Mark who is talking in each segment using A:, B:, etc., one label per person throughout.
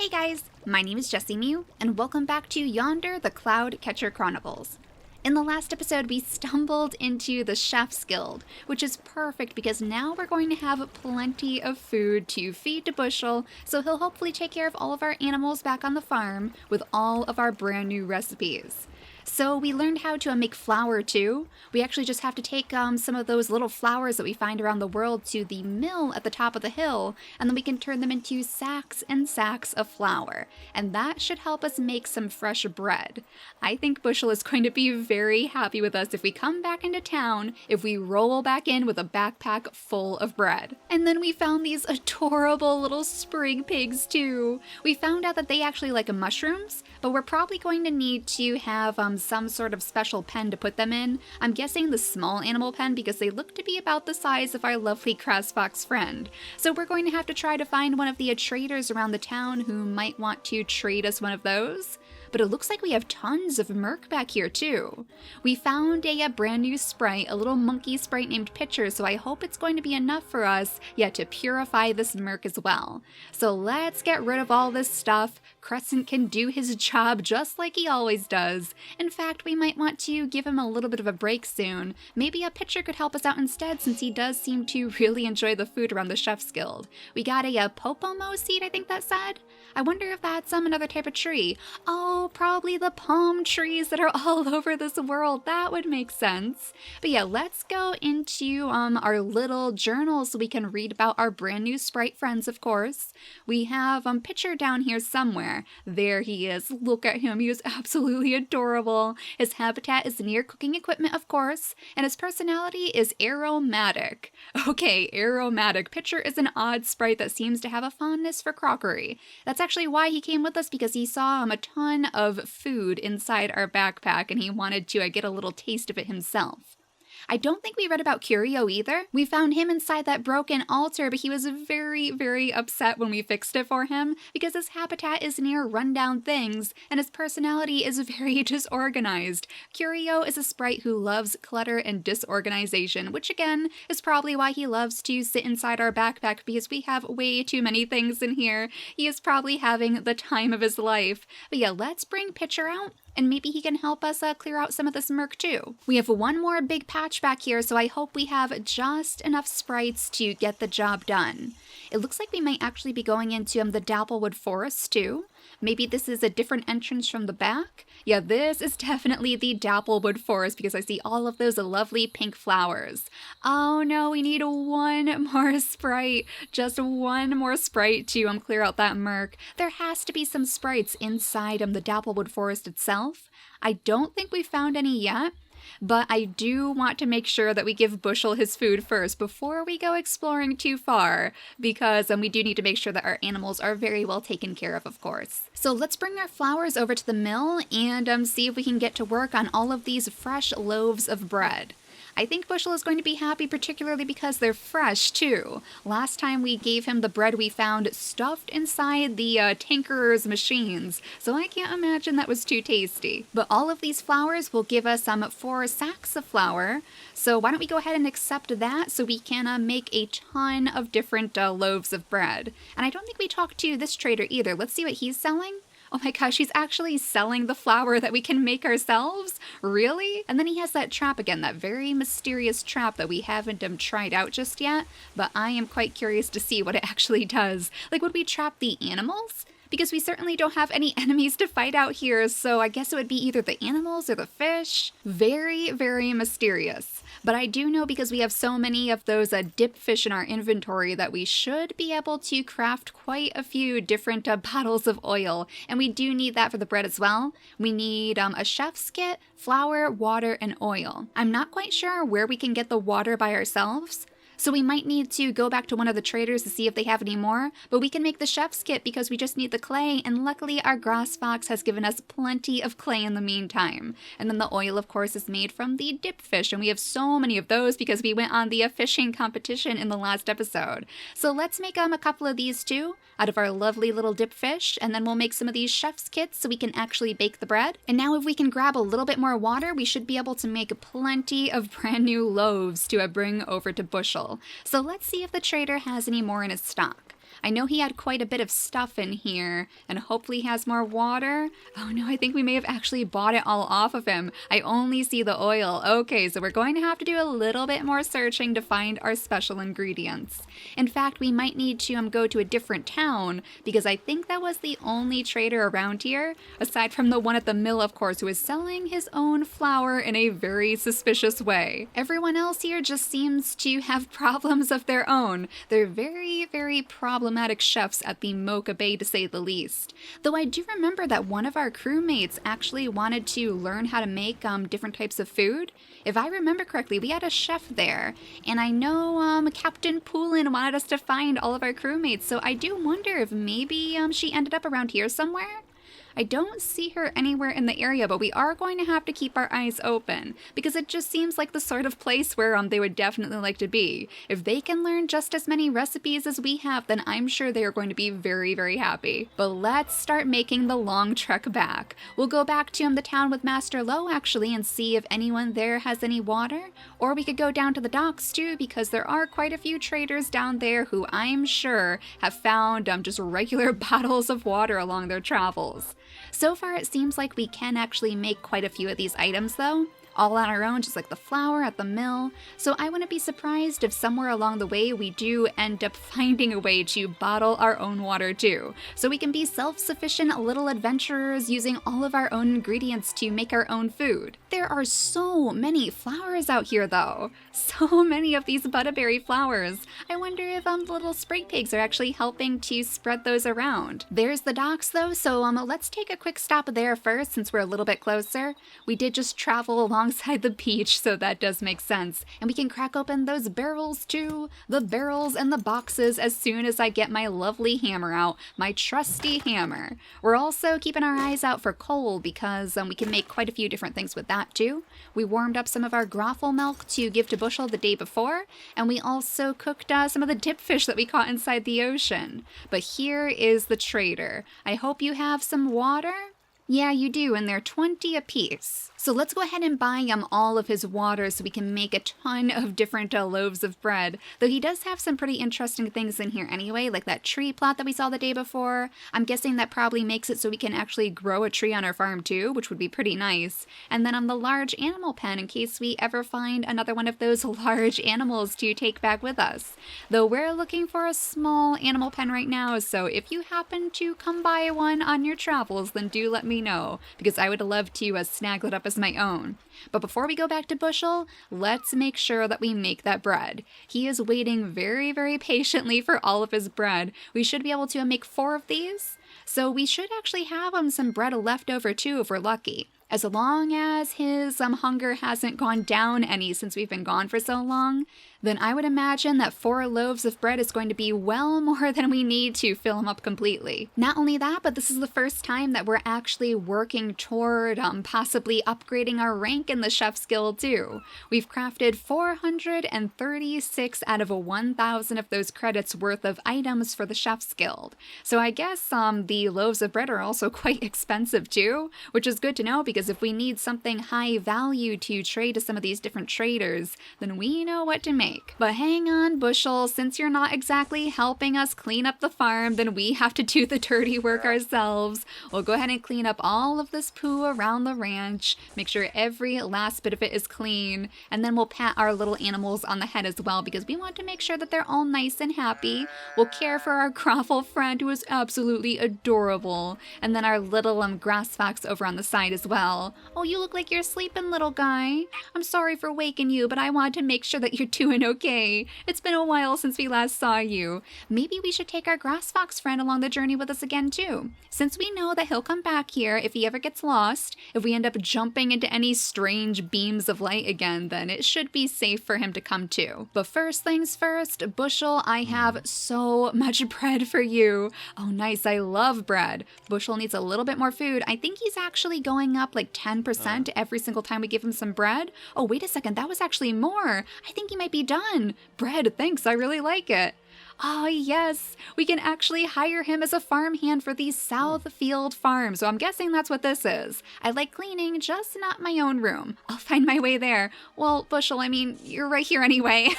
A: Hey guys, my name is JessiMew, and welcome back to Yonder, the Cloud Catcher Chronicles. In the last episode, we stumbled into the Chef's Guild, which is perfect because now we're going to have plenty of food to feed to Bushel, so he'll hopefully take care of all of our animals back on the farm with all of our brand new recipes. So we learned how to make flour too. We actually just have to take some of those little flowers that we find around the world to the mill at the top of the hill, and then we can turn them into sacks and sacks of flour. And that should help us make some fresh bread. I think Bushel is going to be very happy with us if we come back into town, if we roll back in with a backpack full of bread. And then we found these adorable little Sprig Pigs too. We found out that they actually like mushrooms, but we're probably going to need to have some sort of special pen to put them in. I'm guessing the small animal pen because they look to be about the size of our lovely Crasfox friend. So we're going to have to try to find one of the traders around the town who might want to trade us one of those. But it looks like we have tons of murk back here too. We found a brand new sprite, a little monkey sprite named Pitcher, so I hope it's going to be enough for us, to purify this murk as well. So let's get rid of all this stuff. Crescent can do his job just like he always does. In fact, we might want to give him a little bit of a break soon. Maybe a Pitcher could help us out instead since he does seem to really enjoy the food around the Chef's Guild. We got a popomo seed, I think that said? I wonder if that's another type of tree. Oh, probably the palm trees that are all over this world. That would make sense. But let's go into our little journal so we can read about our brand new sprite friends, of course. We have Pitcher down here somewhere. There he is. Look at him. He is absolutely adorable. His habitat is near cooking equipment, of course, and his personality is aromatic. Okay, aromatic. Pitcher is an odd sprite that seems to have a fondness for crockery. That's actually why he came with us, because he saw a ton of food inside our backpack and he wanted to get a little taste of it himself. I don't think we read about Curio either. We found him inside that broken altar, but he was very, very upset when we fixed it for him because his habitat is near rundown things and his personality is very disorganized. Curio is a sprite who loves clutter and disorganization, which again is probably why he loves to sit inside our backpack because we have way too many things in here. He is probably having the time of his life. But let's bring Pitcher out. And maybe he can help us clear out some of this murk too. We have one more big patch back here, so I hope we have just enough sprites to get the job done. It looks like we might actually be going into the Dapplewood Forest too. Maybe this is a different entrance from the back? This is definitely the Dapplewood Forest because I see all of those lovely pink flowers. Oh no, we need one more sprite. Just one more sprite to clear out that murk. There has to be some sprites inside the Dapplewood Forest itself. I don't think we found any yet. But I do want to make sure that we give Bushel his food first before we go exploring too far, because we do need to make sure that our animals are very well taken care of course. So let's bring our flowers over to the mill and see if we can get to work on all of these fresh loaves of bread. I think Bushel is going to be happy, particularly because they're fresh, too. Last time we gave him the bread we found stuffed inside the tinkerer's machines, so I can't imagine that was too tasty. But all of these flowers will give us 4 sacks of flour, so why don't we go ahead and accept that so we can make a ton of different loaves of bread. And I don't think we talked to this trader either. Let's see what he's selling. Oh my gosh, he's actually selling the flour that we can make ourselves? Really? And then he has that trap again, that very mysterious trap that we haven't tried out just yet, but I am quite curious to see what it actually does. Like, would we trap the animals? Because we certainly don't have any enemies to fight out here, so I guess it would be either the animals or the fish. Very, very mysterious. But I do know because we have so many of those dip fish in our inventory that we should be able to craft quite a few different bottles of oil. And we do need that for the bread as well. We need a chef's kit, flour, water, and oil. I'm not quite sure where we can get the water by ourselves. So we might need to go back to one of the traders to see if they have any more, but we can make the chef's kit because we just need the clay, and luckily our grass fox has given us plenty of clay in the meantime. And then the oil, of course, is made from the dip fish, and we have so many of those because we went on the fishing competition in the last episode. So let's make a couple of these too, out of our lovely little dip fish, and then we'll make some of these chef's kits so we can actually bake the bread. And now if we can grab a little bit more water, we should be able to make plenty of brand new loaves to bring over to Bushel. So let's see if the trader has any more in his stock. I know he had quite a bit of stuff in here, and hopefully he has more water. Oh no, I think we may have actually bought it all off of him. I only see the oil. Okay, so we're going to have to do a little bit more searching to find our special ingredients. In fact, we might need to go to a different town, because I think that was the only trader around here, aside from the one at the mill, of course, who is selling his own flour in a very suspicious way. Everyone else here just seems to have problems of their own. They're very, very problematic chefs at the Mocha Bay, to say the least. Though I do remember that one of our crewmates actually wanted to learn how to make different types of food. If I remember correctly, we had a chef there, and I know Captain Poulin wanted us to find all of our crewmates, so I do wonder if maybe she ended up around here somewhere? I don't see her anywhere in the area, but we are going to have to keep our eyes open, because it just seems like the sort of place where they would definitely like to be. If they can learn just as many recipes as we have, then I'm sure they are going to be very, very happy. But let's start making the long trek back. We'll go back to the town with Master Lo, actually, and see if anyone there has any water, or we could go down to the docks too, because there are quite a few traders down there who I'm sure have found just regular bottles of water along their travels. So far, it seems like we can actually make quite a few of these items, though, all on our own, just like the flour at the mill. So I wouldn't be surprised if somewhere along the way we do end up finding a way to bottle our own water too, so we can be self-sufficient little adventurers using all of our own ingredients to make our own food. There are so many flowers out here, though. So many of these butterberry flowers. I wonder if the little Sprig Pigs are actually helping to spread those around. There's the docks, though, so let's take a quick stop there first, since we're a little bit closer. We did just travel alongside the beach, so that does make sense. And we can crack open those barrels too. The barrels and the boxes as soon as I get my lovely hammer out, my trusty hammer. We're also keeping our eyes out for coal, because we can make quite a few different things with that too. We warmed up some of our groffle milk to give to Bushel the day before, and we also cooked some of the dip fish that we caught inside the ocean. But here is the trader. I hope you have some water? Yeah, you do, and they're 20 apiece. So let's go ahead and buy all of his water so we can make a ton of different loaves of bread. Though he does have some pretty interesting things in here anyway, like that tree plot that we saw the day before. I'm guessing that probably makes it so we can actually grow a tree on our farm too, which would be pretty nice. And then the large animal pen in case we ever find another one of those large animals to take back with us. Though we're looking for a small animal pen right now, so if you happen to come by one on your travels, then do let me know, because I would love to snag that up as my own. But before we go back to Bushel, let's make sure that we make that bread. He is waiting very, very patiently for all of his bread. We should be able to make 4 of these, so we should actually have some bread left over too if we're lucky. As long as his hunger hasn't gone down any since we've been gone for so long, then I would imagine that 4 loaves of bread is going to be well more than we need to fill him up completely. Not only that, but this is the first time that we're actually working toward possibly upgrading our rank in the Chef's Guild too. We've crafted 436 out of 1,000 of those credits worth of items for the Chef's Guild. So I guess the loaves of bread are also quite expensive too, which is good to know, because if we need something high value to trade to some of these different traders, then we know what to make. But hang on, Bushel, since you're not exactly helping us clean up the farm, then we have to do the dirty work ourselves. We'll go ahead and clean up all of this poo around the ranch, make sure every last bit of it is clean, and then we'll pat our little animals on the head as well, because we want to make sure that they're all nice and happy. We'll care for our groffle friend, who is absolutely adorable, and then our little grass fox over on the side as well. Oh, you look like you're sleeping, little guy. I'm sorry for waking you, but I wanted to make sure that you're doing okay. It's been a while since we last saw you. Maybe we should take our grass fox friend along the journey with us again too, since we know that he'll come back here if he ever gets lost. If we end up jumping into any strange beams of light again, then it should be safe for him to come too. But first things first, Bushel, I have so much bread for you. Oh nice, I love bread. Bushel needs a little bit more food. I think he's actually going up like 10% every single time we give him some bread. Oh wait a second, that was actually more. I think he might be done. Bread, thanks, I really like it. Oh, yes, we can actually hire him as a farmhand for the Southfield Farm. So I'm guessing that's what this is. I like cleaning, just not my own room. I'll find my way there. Well, Bushel, I mean, you're right here anyway.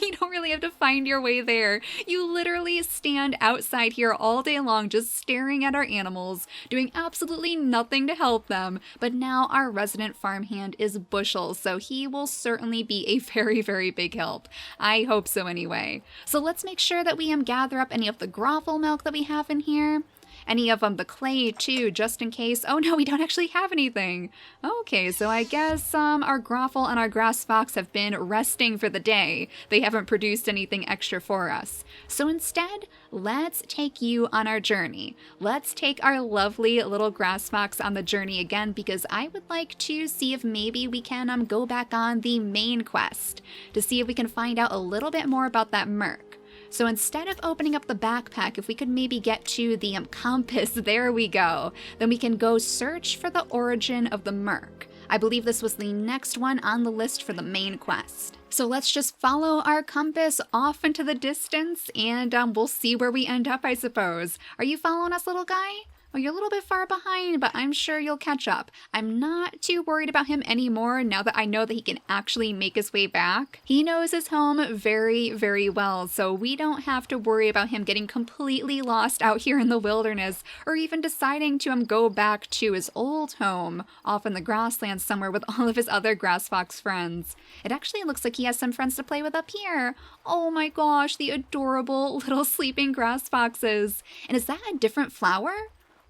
A: You don't really have to find your way there. You literally stand outside here all day long just staring at our animals, doing absolutely nothing to help them. But now our resident farmhand is Bushel, so he will certainly be a very, very big help. I hope so anyway. So let's make sure that we gather up any of the grovel milk that we have in here. Any of the clay too, just in case. Oh no, we don't actually have anything. Okay, so I guess our grovel and our grass fox have been resting for the day. They haven't produced anything extra for us. So instead, let's take you on our journey. Let's take our lovely little grass fox on the journey again, because I would like to see if maybe we can go back on the main quest to see if we can find out a little bit more about that murk. So instead of opening up the backpack, if we could maybe get to the compass, there we go, then we can go search for the origin of the murk. I believe this was the next one on the list for the main quest. So let's just follow our compass off into the distance and we'll see where we end up, I suppose. Are you following us, little guy? Well, you're a little bit far behind, but I'm sure you'll catch up. I'm not too worried about him anymore now that I know that he can actually make his way back. He knows his home very, very well, so we don't have to worry about him getting completely lost out here in the wilderness, or even deciding to go back to his old home off in the grasslands somewhere with all of his other grass fox friends. It actually looks like he has some friends to play with up here. Oh my gosh, the adorable little sleeping grass foxes. And is that a different flower?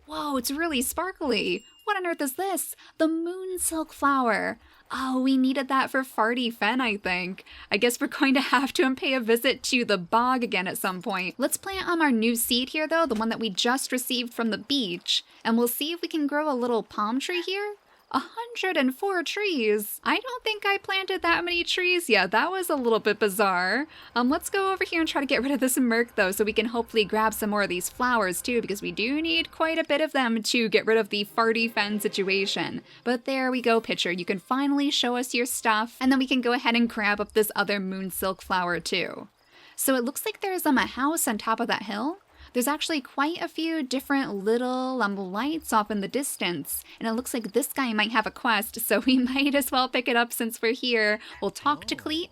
A: Whoa, it's really sparkly. What on earth is this? The moon silk flower. Oh, we needed that for Farty Fen, I think. I guess we're going to have to pay a visit to the bog again at some point. Let's plant our new seed here, though, the one that we just received from the beach, and we'll see if we can grow a little palm tree here. 104 trees. I don't think I planted that many trees yet. That was a little bit bizarre. Let's go over here and try to get rid of this murk though, so we can hopefully grab some more of these flowers too, because we do need quite a bit of them to get rid of the Farty Fen situation. But there we go, Pitcher. You can finally show us your stuff, and then we can go ahead and grab up this other moon silk flower too. So it looks like there's a house on top of that hill. There's actually quite a few different little lights off in the distance, and it looks like this guy might have a quest, so we might as well pick it up since we're here. We'll talk to Cleet.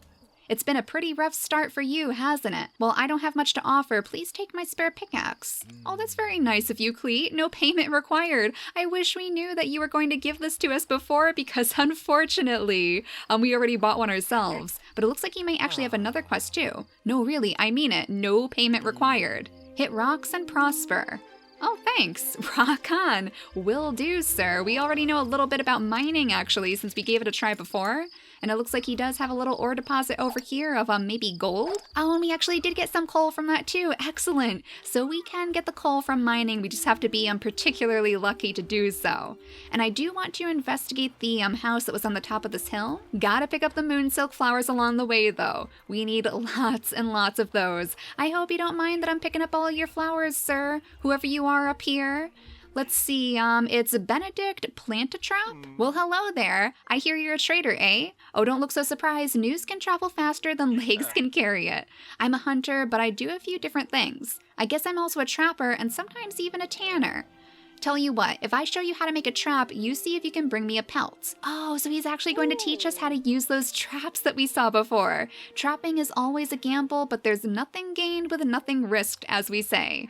A: It's been a pretty rough start for you, hasn't it? Well, I don't have much to offer. Please take my spare pickaxe. Oh, that's very nice of you, Cleet. No payment required. I wish we knew that you were going to give this to us before, because unfortunately, we already bought one ourselves. But it looks like you might actually have another quest too. No, really, I mean it. No payment required. Hit rocks and prosper. Oh, thanks. Rock on. Will do, sir. We already know a little bit about mining, actually, since we gave it a try before. And it looks like he does have a little ore deposit over here of maybe gold. Oh, and we actually did get some coal from that too. Excellent. So we can get the coal from mining. We just have to be particularly lucky to do so. And I do want to investigate the house that was on the top of this hill. Gotta pick up the moon silk flowers along the way though. We need lots and lots of those. I hope you don't mind that I'm picking up all your flowers, sir, whoever you are up here. Let's see, it's Benedict Plantatrap? Well, hello there. I hear you're a trader, eh? Oh, don't look so surprised. News can travel faster than legs can carry it. I'm a hunter, but I do a few different things. I guess I'm also a trapper and sometimes even a tanner. Tell you what, if I show you how to make a trap, you see if you can bring me a pelt. Oh, so he's actually going to teach us how to use those traps that we saw before. Trapping is always a gamble, but there's nothing gained with nothing risked, as we say.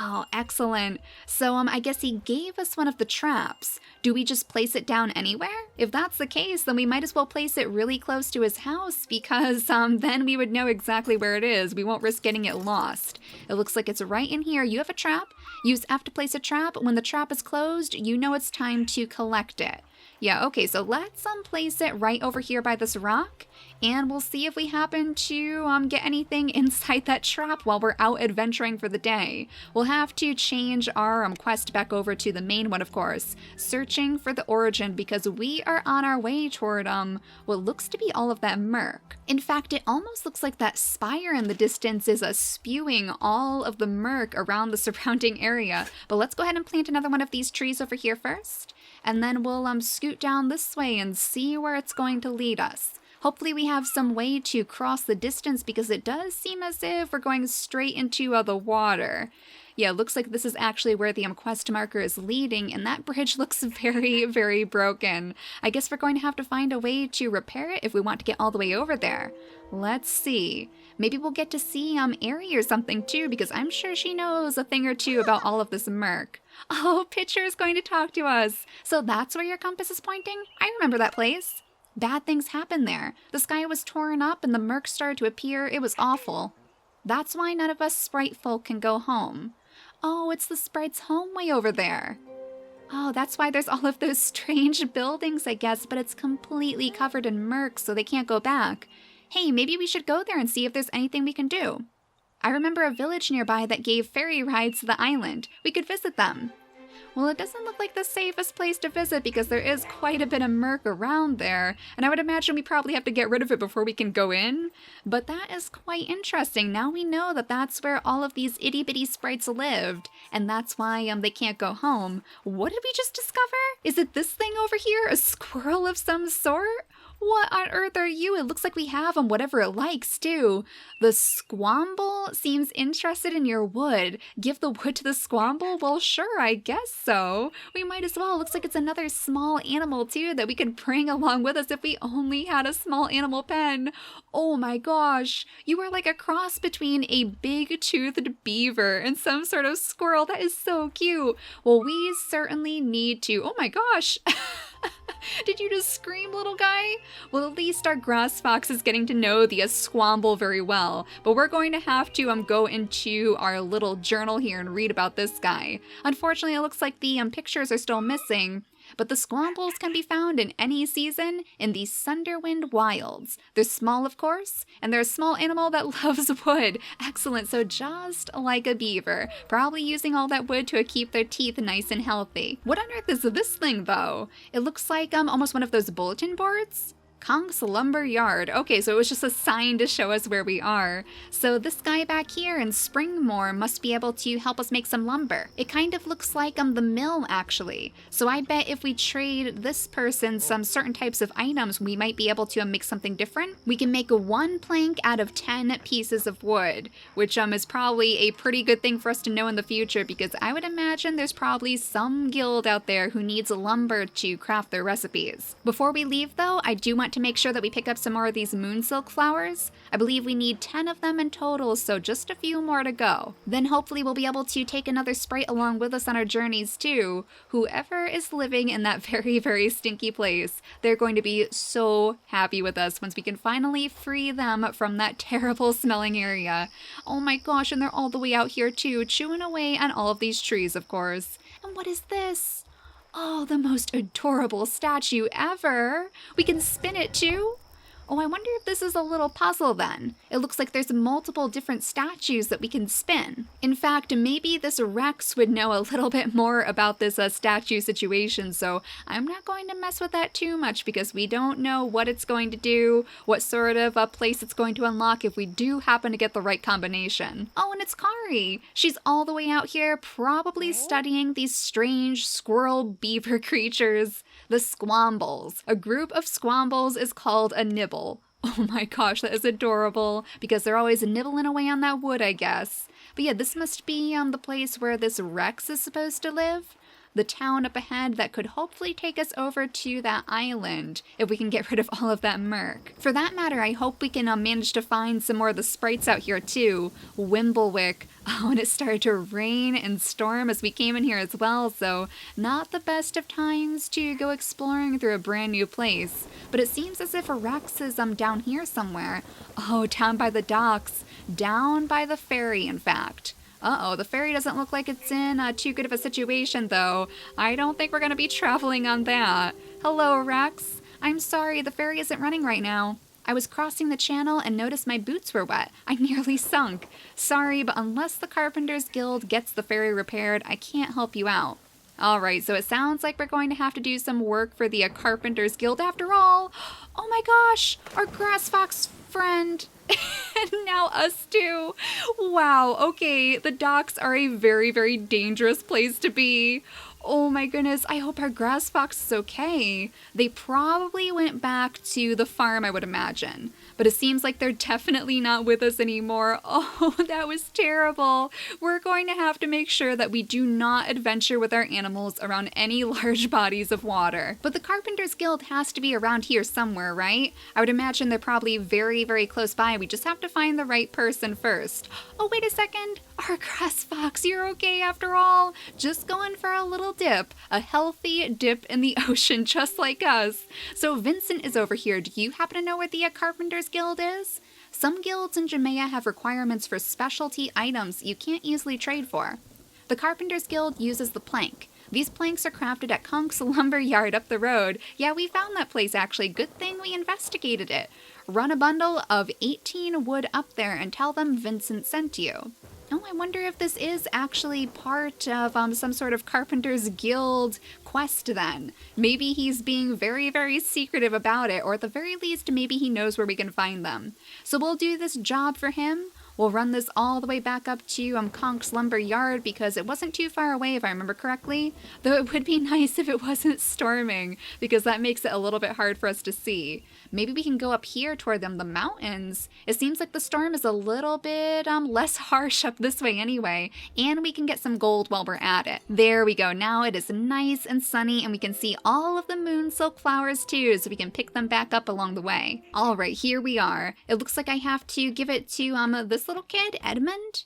A: Oh, excellent. So I guess he gave us one of the traps. Do we just place it down anywhere? If that's the case, then we might as well place it really close to his house, because then we would know exactly where it is. We won't risk getting it lost. It looks like it's right in here. You have a trap. You have to place a trap. When the trap is closed, you know it's time to collect it. Yeah, okay, so let's place it right over here by this rock, and we'll see if we happen to get anything inside that trap while we're out adventuring for the day. We'll have to change our quest back over to the main one, of course, searching for the origin, because we are on our way toward what looks to be all of that murk. In fact, it almost looks like that spire in the distance is spewing all of the murk around the surrounding area. But let's go ahead and plant another one of these trees over here first, and then we'll scoot down this way and see where it's going to lead us. Hopefully we have some way to cross the distance because it does seem as if we're going straight into the water. Yeah, it looks like this is actually where the quest marker is leading, and that bridge looks very, very broken. I guess we're going to have to find a way to repair it if we want to get all the way over there. Let's see. Maybe we'll get to see Ari or something too, because I'm sure she knows a thing or two about all of this murk. Oh, Pitcher is going to talk to us. So that's where your compass is pointing? I remember that place. Bad things happened there. The sky was torn up and the murk started to appear. It was awful. That's why none of us sprite folk can go home. Oh, it's the Sprites' home way over there. Oh, that's why there's all of those strange buildings, I guess, but it's completely covered in murk, so they can't go back. Hey, maybe we should go there and see if there's anything we can do. I remember a village nearby that gave ferry rides to the island. We could visit them. Well, it doesn't look like the safest place to visit because there is quite a bit of murk around there, and I would imagine we probably have to get rid of it before we can go in. But that is quite interesting. Now we know that that's where all of these itty-bitty sprites lived, and that's why they can't go home. What did we just discover? Is it this thing over here? A squirrel of some sort? What on earth are you? It looks like we have whatever it likes, too. The squamble seems interested in your wood. Give the wood to the squamble? Well, sure, I guess so. We might as well. Looks like it's another small animal, too, that we could bring along with us if we only had a small animal pen. Oh my gosh. You are like a cross between a big-toothed beaver and some sort of squirrel. That is so cute. Well, we certainly need to... Oh my gosh. Did you just scream, little guy? Well, at least our grass fox is getting to know the squamble very well, but we're going to have to go into our little journal here and read about this guy. Unfortunately, it looks like the pictures are still missing, but the squambles can be found in any season in the Sunderwind wilds. They're small, of course, and they're a small animal that loves wood. Excellent, so just like a beaver, probably using all that wood to keep their teeth nice and healthy. What on earth is this thing, though? It looks like almost one of those bulletin boards? Conk's Lumber Yard. Okay, so it was just a sign to show us where we are. So this guy back here in Springmore must be able to help us make some lumber. It kind of looks like the mill, actually. So I bet if we trade this person some certain types of items, we might be able to make something different. We can make 1 plank out of 10 pieces of wood, which is probably a pretty good thing for us to know in the future, because I would imagine there's probably some guild out there who needs lumber to craft their recipes. Before we leave, though, I do want to make sure that we pick up some more of these moonsilk flowers. I believe we need 10 of them in total, so just a few more to go. Then hopefully we'll be able to take another sprite along with us on our journeys too. Whoever is living in that very, very stinky place, they're going to be so happy with us once we can finally free them from that terrible smelling area. Oh my gosh, and they're all the way out here too, chewing away on all of these trees, of course. And what is this? Oh, the most adorable statue ever! We can spin it too? Oh, I wonder if this is a little puzzle then. It looks like there's multiple different statues that we can spin. In fact, maybe this Rex would know a little bit more about this statue situation, so I'm not going to mess with that too much because we don't know what it's going to do, what sort of a place it's going to unlock if we do happen to get the right combination. Oh, and it's Kari. She's all the way out here probably studying these strange squirrel beaver creatures, the squambles. A group of squambles is called a nibble. Oh my gosh, that is adorable, because they're always nibbling away on that wood, I guess. But yeah, this must be the place where this Rex is supposed to live. The town up ahead that could hopefully take us over to that island if we can get rid of all of that murk. For that matter, I hope we can manage to find some more of the sprites out here too. Wimblewick. Oh, and it started to rain and storm as we came in here as well, so not the best of times to go exploring through a brand new place. But it seems as if a Rex is down here somewhere. Oh, down by the docks. Down by the ferry, in fact. Uh-oh, the ferry doesn't look like it's in too good of a situation, though. I don't think we're going to be traveling on that. Hello, Rex. I'm sorry, the ferry isn't running right now. I was crossing the channel and noticed my boots were wet. I nearly sunk. Sorry, but unless the Carpenters Guild gets the ferry repaired, I can't help you out. Alright, so it sounds like we're going to have to do some work for the Carpenters Guild after all. Oh my gosh, our grass fox friend. And now us too. Wow, okay, the docks are a very, very dangerous place to be. Oh my goodness, I hope our grass fox is okay. They probably went back to the farm, I would imagine. But it seems like they're definitely not with us anymore. Oh, that was terrible. We're going to have to make sure that we do not adventure with our animals around any large bodies of water. But the Carpenters Guild has to be around here somewhere, right? I would imagine they're probably very, very close by. We just have to find the right person first. Oh, wait a second. Our grass fox, you're okay after all. Just going for a little dip. A healthy dip in the ocean, just like us. So Vincent is over here. Do you happen to know where the Carpenters Guild is? Some guilds in Gemea have requirements for specialty items you can't easily trade for. The Carpenters Guild uses the plank. These planks are crafted at Conk's lumber yard up the road. Yeah, we found that place actually. Good thing we investigated it. Run a bundle of 18 wood up there and tell them Vincent sent you. Oh, I wonder if this is actually part of some sort of Carpenters Guild quest then. Maybe he's being very, very secretive about it, or at the very least, maybe he knows where we can find them. So we'll do this job for him. We'll run this all the way back up to Conk's lumber yard because it wasn't too far away if I remember correctly. Though it would be nice if it wasn't storming because that makes it a little bit hard for us to see. Maybe we can go up here toward the mountains. It seems like the storm is a little bit less harsh up this way anyway, and we can get some gold while we're at it. There we go. Now it is nice and sunny and we can see all of the moon silk flowers too, so we can pick them back up along the way. All right, here we are. It looks like I have to give it to this little kid, Edmund.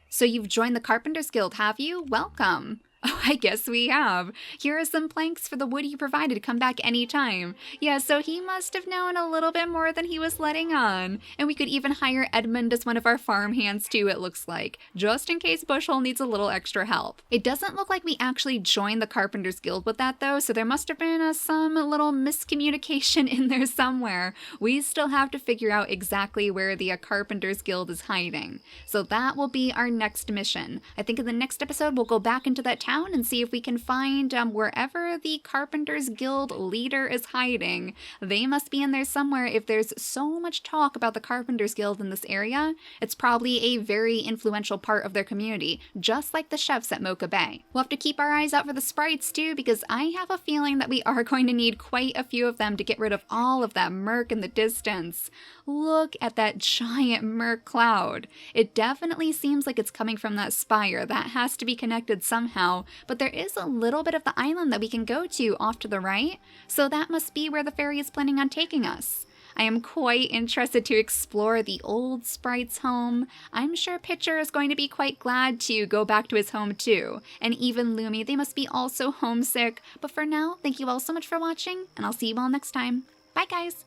A: So you've joined the Carpenters Guild, have you? Welcome. Oh, I guess we have. Here are some planks for the wood you provided to come back anytime. Yeah, so he must have known a little bit more than he was letting on. And we could even hire Edmund as one of our farm hands too, it looks like, just in case Bushel needs a little extra help. It doesn't look like we actually joined the Carpenters Guild with that though, so there must have been some little miscommunication in there somewhere. We still have to figure out exactly where the Carpenters Guild is hiding. So that will be our next mission. I think in the next episode we'll go back into that town and see if we can find wherever the Carpenters Guild leader is hiding. They must be in there somewhere. If there's so much talk about the Carpenters Guild in this area, it's probably a very influential part of their community, just like the chefs at Mocha Bay. We'll have to keep our eyes out for the sprites too, because I have a feeling that we are going to need quite a few of them to get rid of all of that murk in the distance. Look at that giant murk cloud. It definitely seems like it's coming from that spire. That has to be connected somehow, but there is a little bit of the island that we can go to off to the right, so that must be where the fairy is planning on taking us. I am quite interested to explore the old Sprites home. I'm sure Pitcher is going to be quite glad to go back to his home too, and even Lumi, they must be also homesick. But for now, thank you all so much for watching, and I'll see you all next time. Bye guys!